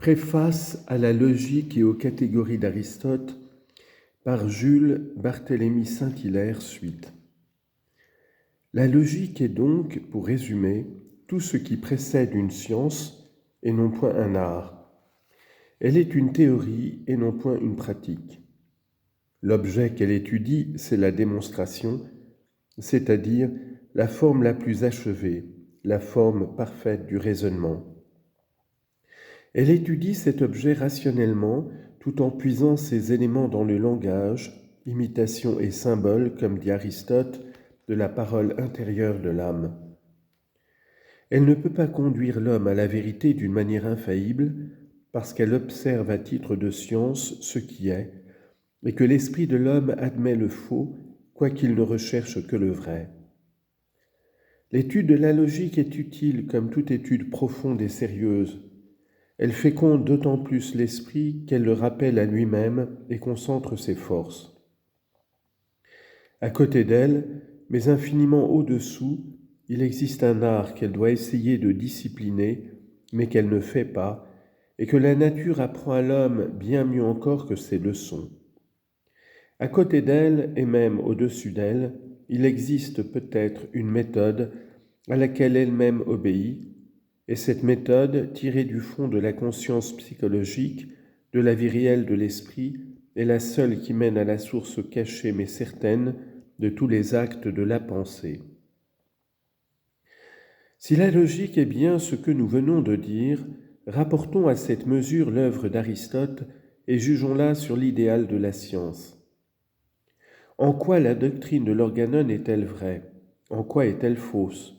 Préface à la logique et aux catégories d'Aristote par Jules Barthélemy Saint-Hilaire suite. La logique est donc, pour résumer, tout ce qui précède une science et non point un art. Elle est une théorie et non point une pratique. L'objet qu'elle étudie, c'est la démonstration, c'est-à-dire la forme la plus achevée, la forme parfaite du raisonnement. Elle étudie cet objet rationnellement tout en puisant ses éléments dans le langage, imitation et symbole, comme dit Aristote, de la parole intérieure de l'âme. Elle ne peut pas conduire l'homme à la vérité d'une manière infaillible parce qu'elle observe à titre de science ce qui est, et que l'esprit de l'homme admet le faux, quoiqu'il ne recherche que le vrai. L'étude de la logique est utile comme toute étude profonde et sérieuse. Elle féconde d'autant plus l'esprit qu'elle le rappelle à lui-même et concentre ses forces. À côté d'elle, mais infiniment au-dessous, il existe un art qu'elle doit essayer de discipliner, mais qu'elle ne fait pas, et que la nature apprend à l'homme bien mieux encore que ses leçons. À côté d'elle, et même au-dessus d'elle, il existe peut-être une méthode à laquelle elle-même obéit, et cette méthode, tirée du fond de la conscience psychologique, de la vie réelle de l'esprit, est la seule qui mène à la source cachée mais certaine de tous les actes de la pensée. Si la logique est bien ce que nous venons de dire, rapportons à cette mesure l'œuvre d'Aristote et jugeons-la sur l'idéal de la science. En quoi la doctrine de l'Organon est-elle vraie? En quoi est-elle fausse?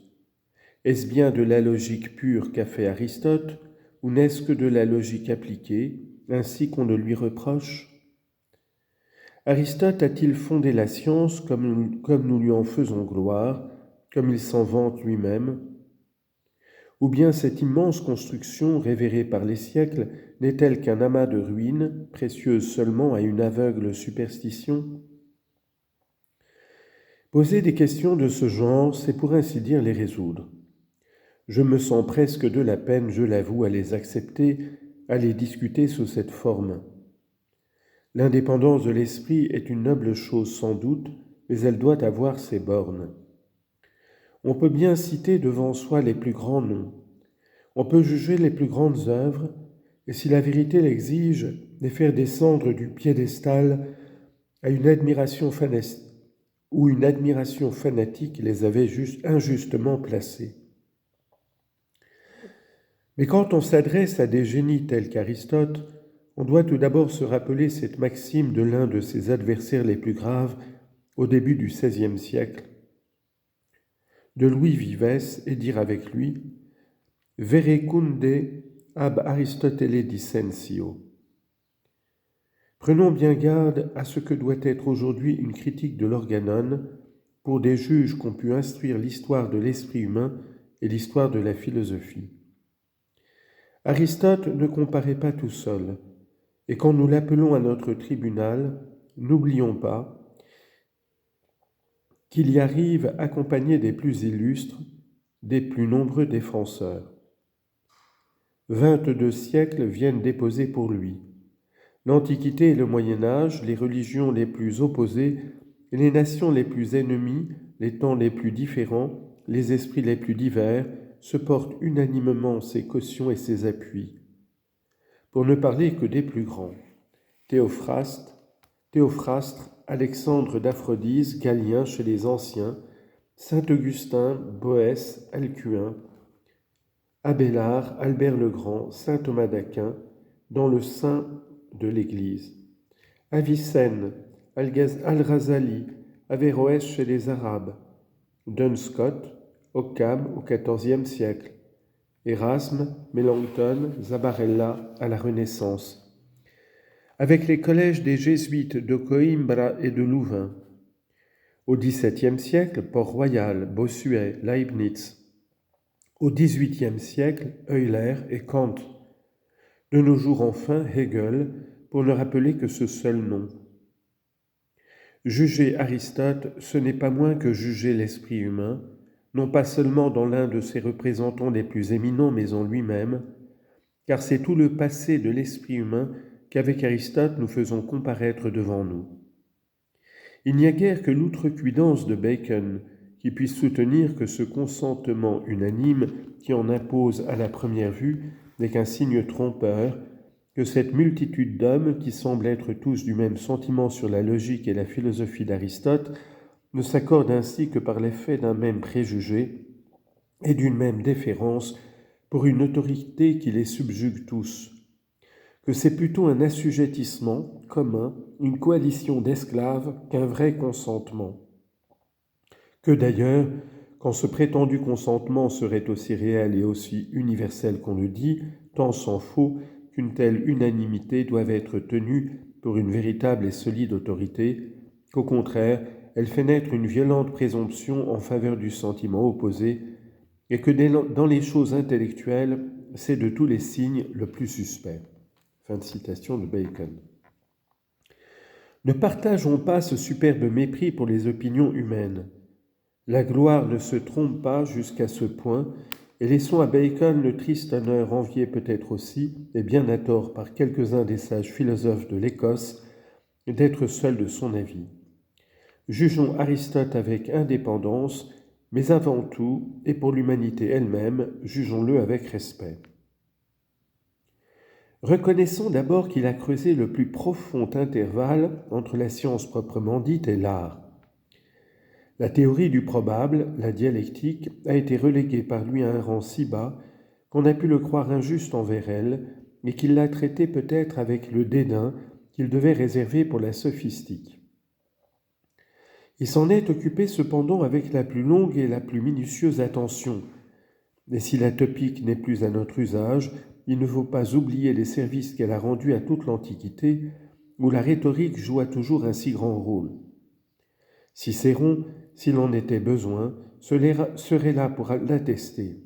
Est-ce bien de la logique pure qu'a fait Aristote, ou n'est-ce que de la logique appliquée, ainsi qu'on le lui reproche? Aristote a-t-il fondé la science comme nous lui en faisons gloire, comme il s'en vante lui-même? Ou bien cette immense construction révérée par les siècles n'est-elle qu'un amas de ruines, précieuses seulement à une aveugle superstition? Poser des questions de ce genre, c'est pour ainsi dire les résoudre. Je me sens presque de la peine, je l'avoue, à les accepter, à les discuter sous cette forme. L'indépendance de l'esprit est une noble chose sans doute, mais elle doit avoir ses bornes. On peut bien citer devant soi les plus grands noms. On peut juger les plus grandes œuvres, et si la vérité l'exige, les faire descendre du piédestal à une admiration fanatique les avait injustement placés. Mais quand on s'adresse à des génies tels qu'Aristote, on doit tout d'abord se rappeler cette maxime de l'un de ses adversaires les plus graves au début du XVIe siècle, de Louis Vives, et dire avec lui « Verecunde ab Aristotele dissentio ». Prenons bien garde à ce que doit être aujourd'hui une critique de l'Organon pour des juges qu'ont pu instruire l'histoire de l'esprit humain et l'histoire de la philosophie. Aristote ne comparait pas tout seul, et quand nous l'appelons à notre tribunal, n'oublions pas qu'il y arrive accompagné des plus illustres, des plus nombreux défenseurs. 22 siècles viennent déposer pour lui. L'Antiquité et le Moyen-Âge, les religions les plus opposées, les nations les plus ennemies, les temps les plus différents, les esprits les plus divers, se portent unanimement ses cautions et ses appuis. Pour ne parler que des plus grands, Théophraste, Alexandre d'Aphrodise, Galien chez les anciens, saint Augustin, Boès, Alcuin, Abélard, Albert le Grand, saint Thomas d'Aquin, dans le sein de l'Église, Avicenne, Al-Razali, Averroès chez les Arabes, Duns Scott, Occam au XIVe siècle, Erasme, Mélenchon, Zabarella à la Renaissance, avec les collèges des jésuites de Coimbra et de Louvain. Au XVIIe siècle, Port-Royal, Bossuet, Leibniz. Au XVIIIe siècle, Euler et Kant. De nos jours enfin, Hegel, pour ne rappeler que ce seul nom. Juger Aristote, ce n'est pas moins que juger l'esprit humain, non pas seulement dans l'un de ses représentants les plus éminents, mais en lui-même, car c'est tout le passé de l'esprit humain qu'avec Aristote nous faisons comparaître devant nous. Il n'y a guère que l'outrecuidance de Bacon qui puisse soutenir que ce consentement unanime qui en impose à la première vue n'est qu'un signe trompeur, que cette multitude d'hommes qui semblent être tous du même sentiment sur la logique et la philosophie d'Aristote ne s'accordent ainsi que par l'effet d'un même préjugé et d'une même déférence pour une autorité qui les subjugue tous, que c'est plutôt un assujettissement commun, une coalition d'esclaves qu'un vrai consentement. Que d'ailleurs, quand ce prétendu consentement serait aussi réel et aussi universel qu'on le dit, tant s'en faut qu'une telle unanimité doive être tenue pour une véritable et solide autorité, qu'au contraire, elle fait naître une violente présomption en faveur du sentiment opposé, et que dans les choses intellectuelles, c'est de tous les signes le plus suspect. Fin de citation de Bacon. Ne partageons pas ce superbe mépris pour les opinions humaines. La gloire ne se trompe pas jusqu'à ce point, et laissons à Bacon le triste honneur envié peut-être aussi, et bien à tort par quelques-uns des sages philosophes de l'Écosse, d'être seul de son avis. Jugeons Aristote avec indépendance, mais avant tout, et pour l'humanité elle-même, jugeons-le avec respect. Reconnaissons d'abord qu'il a creusé le plus profond intervalle entre la science proprement dite et l'art. La théorie du probable, la dialectique, a été reléguée par lui à un rang si bas qu'on a pu le croire injuste envers elle, et qu'il l'a traitée peut-être avec le dédain qu'il devait réserver pour la sophistique. Il s'en est occupé cependant avec la plus longue et la plus minutieuse attention, et si la topique n'est plus à notre usage, il ne faut pas oublier les services qu'elle a rendus à toute l'Antiquité, où la rhétorique joua toujours un si grand rôle. Cicéron, s'il en était besoin, serait là pour l'attester.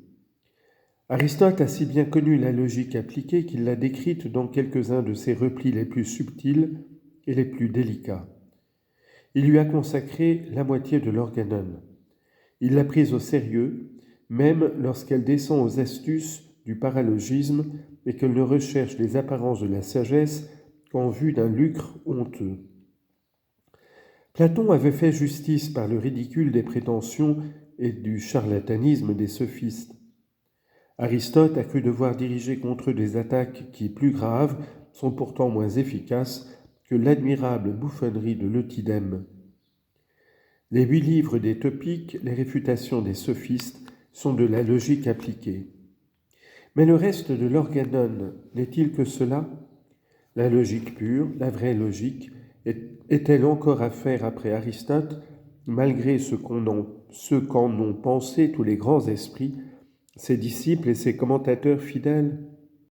Aristote a si bien connu la logique appliquée qu'il l'a décrite dans quelques-uns de ses replis les plus subtils et les plus délicats. Il lui a consacré la moitié de l'Organon. Il l'a prise au sérieux, même lorsqu'elle descend aux astuces du paralogisme et qu'elle ne recherche les apparences de la sagesse qu'en vue d'un lucre honteux. Platon avait fait justice par le ridicule des prétentions et du charlatanisme des sophistes. Aristote a cru devoir diriger contre eux des attaques qui, plus graves, sont pourtant moins efficaces que l'admirable bouffonnerie de l'Eutydème. Les 8 livres des Topiques, les réfutations des sophistes, sont de la logique appliquée. Mais le reste de l'Organon n'est-il que cela ? La logique pure, la vraie logique, est-elle encore à faire après Aristote, malgré ce qu'en ont pensé tous les grands esprits, ses disciples et ses commentateurs fidèles ?